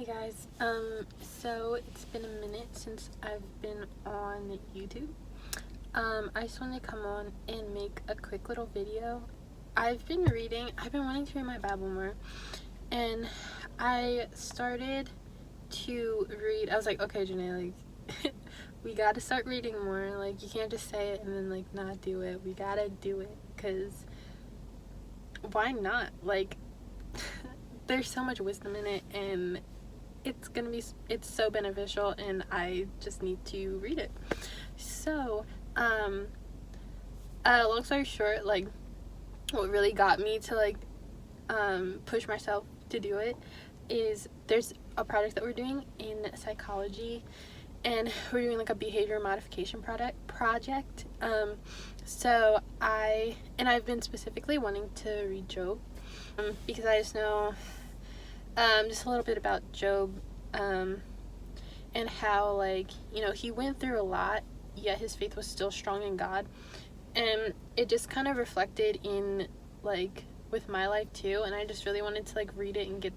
Hey guys, so it's been a minute since I've been on YouTube. I just wanted to come on and make a quick little video. I've been wanting to read my Bible more, and I started to read. I was like, okay, Janae, like, we gotta start reading more. Like, you can't just say it and then, like, not do it. We gotta do it, because why not? Like, there's so much wisdom in it, and it's so beneficial, and I just need to read it. So long story short, like, what really got me to push myself to do it is there's a project that we're doing in psychology, and we're doing like a behavior modification project. So I've been specifically wanting to read Job, because I just know just a little bit about Job, and how, like, he went through a lot, yet his faith was still strong in God. And it just kind of reflected in, like, with my life too, and I just really wanted to, like, read it and get,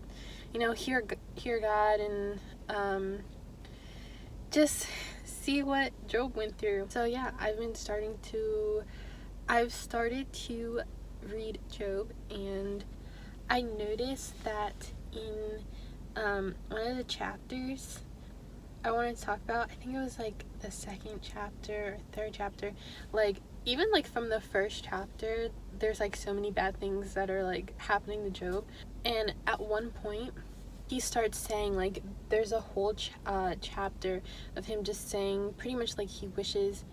hear God, and just see what Job went through. So yeah, I've started to read Job, and I noticed that in one of the chapters I wanted to talk about, I think it was like the second chapter or third chapter, like, even like from the first chapter, there's like so many bad things that are like happening to Job. And at one point he starts saying, like, there's a whole chapter of him just saying pretty much like he wishes,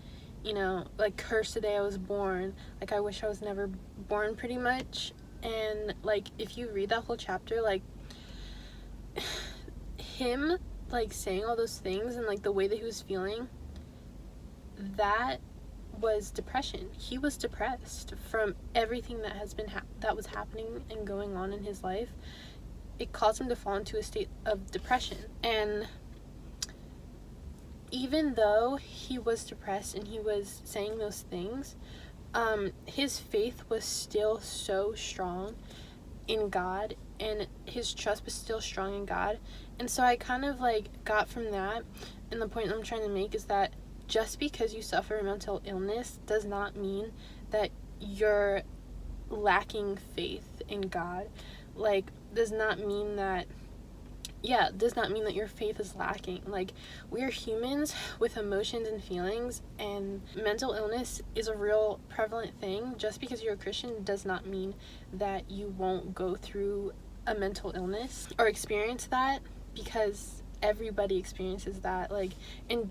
like, cursed the day I was born, like, I wish I was never born, pretty much. And like, if you read that whole chapter, like, him, like, saying all those things and like the way that he was feeling, that was depression. He was depressed from everything that that was happening and going on in his life. It caused him to fall into a state of depression. And even though he was depressed and he was saying those things, his faith was still so strong in God, and his trust was still strong in God. And so I kind of like got from that, and the point I'm trying to make is that just because you suffer mental illness does not mean that you're lacking faith in God. Like, does not mean that your faith is lacking. Like, we're humans with emotions and feelings, and mental illness is a real prevalent thing. Just because you're a Christian does not mean that you won't go through a mental illness or experience that, because everybody experiences that. Like, and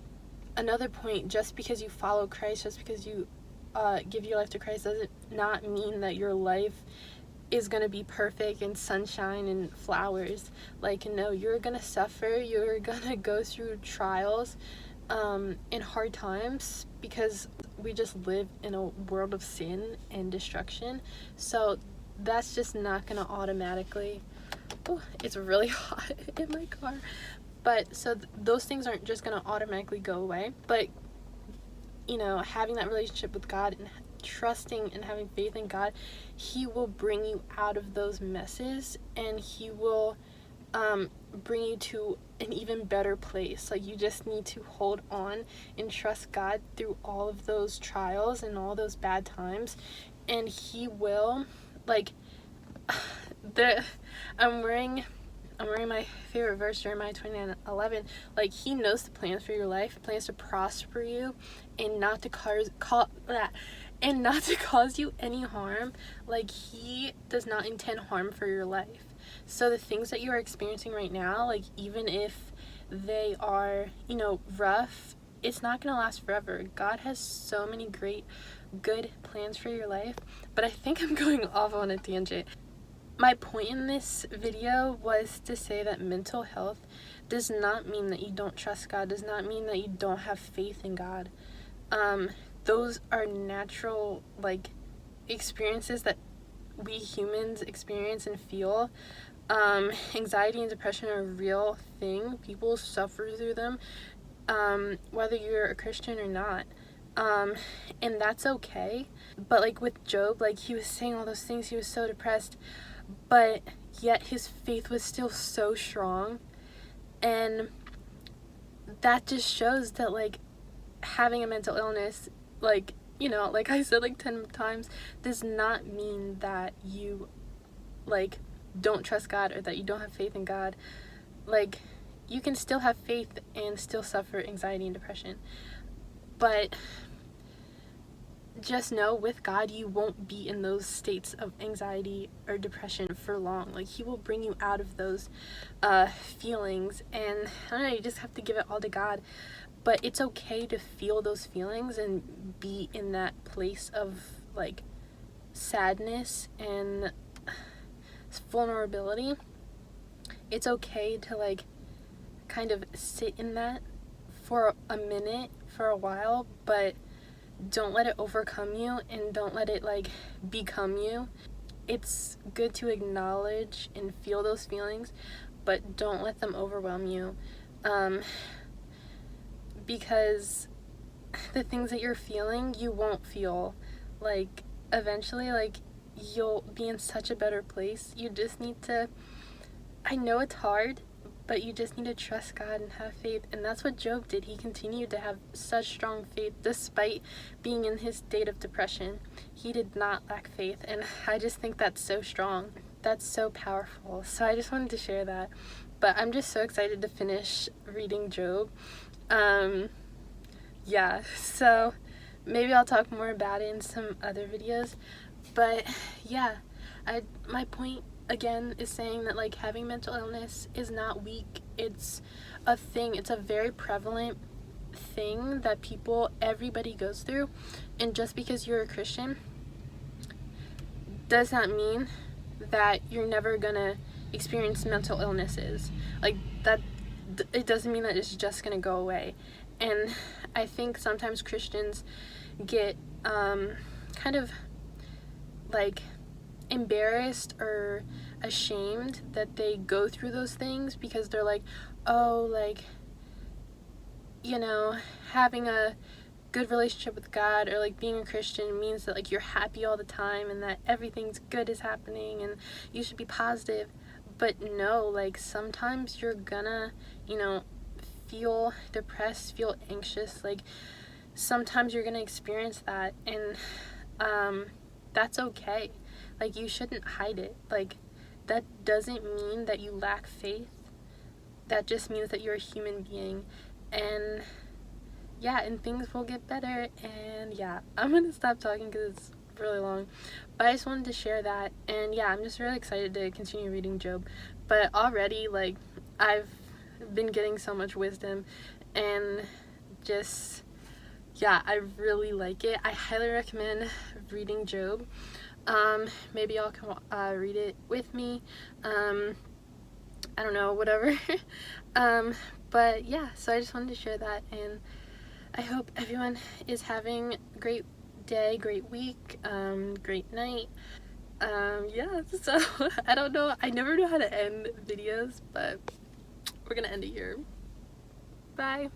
another point, just because you follow Christ, just because you give your life to Christ, doesn't not mean that your life is gonna be perfect and sunshine and flowers. Like, no, you're gonna suffer, you're gonna go through trials, and hard times, because we just live in a world of sin and destruction. So that's just not gonna automatically, oh, it's really hot in my car. But so those things aren't just gonna automatically go away. But having that relationship with God and trusting and having faith in God, he will bring you out of those messes, and he will bring you to an even better place. Like, you just need to hold on and trust God through all of those trials and all those bad times, and he will, like, I'm wearing my favorite verse, Jeremiah 29:11. Like, he knows the plans for your life, plans to prosper you and not to cause you any harm. Like, he does not intend harm for your life. So the things that you are experiencing right now, like, even if they are, rough, it's not going to last forever. God has so many great, good plans for your life. But I think I'm going off on a tangent. My point in this video was to say that mental health does not mean that you don't trust God, does not mean that you don't have faith in God. Those are natural, like, experiences that we humans experience and feel. Anxiety and depression are a real thing. People suffer through them, whether you're a Christian or not. And that's okay. But, like, with Job, like, he was saying all those things, he was so depressed, but yet his faith was still so strong And that just shows that, like, having a mental illness, like, you know, like I said like 10 times, does not mean that you, like, don't trust God or that you don't have faith in God. Like, you can still have faith and still suffer anxiety and depression. But just know, with God, you won't be in those states of anxiety or depression for long. Like, He will bring you out of those feelings. And I don't know, you just have to give it all to God. But it's okay to feel those feelings and be in that place of, like, sadness and vulnerability. It's okay to, like, kind of sit in that for a minute, for a while, but don't let it overcome you and don't let it, like, become you. It's good to acknowledge and feel those feelings, but don't let them overwhelm you. Because the things that you're feeling, you won't feel. Like, eventually, like, you'll be in such a better place. You just need to, I know it's hard, but you just need to trust God and have faith. And that's what Job did. He continued to have such strong faith despite being in his state of depression. He did not lack faith. And I just think that's so strong. That's so powerful. So I just wanted to share that. But I'm just so excited to finish reading Job. Yeah, so maybe I'll talk more about it in some other videos. But yeah, my point again is saying that, like, having mental illness is not weak. It's a thing. It's a very prevalent thing that everybody goes through. And just because you're a Christian does not mean that you're never gonna experience mental illnesses. Like, that, it doesn't mean that it's just gonna go away. And I think sometimes Christians get kind of, like, embarrassed or ashamed that they go through those things, because they're like, oh, like, you know, having a good relationship with God or, like, being a Christian means that, like, you're happy all the time and that everything's good is happening and you should be positive. But no, like, sometimes you're gonna, you know, feel depressed, feel anxious. Like, sometimes you're gonna experience that, and that's okay. Like, you shouldn't hide it. Like, that doesn't mean that you lack faith. That just means that you're a human being. And yeah, and things will get better. And yeah, I'm gonna stop talking because it's really long, but I just wanted to share that. And yeah, I'm just really excited to continue reading Job. But already, like, I've been getting so much wisdom, and just, yeah, I really like it. I highly recommend reading Job. Maybe y'all can read it with me. I don't know, whatever. But yeah, so I just wanted to share that, and I hope everyone is having a great day, great week, great night. Yeah, so I don't know, I never know how to end videos, but we're gonna end it here. Bye.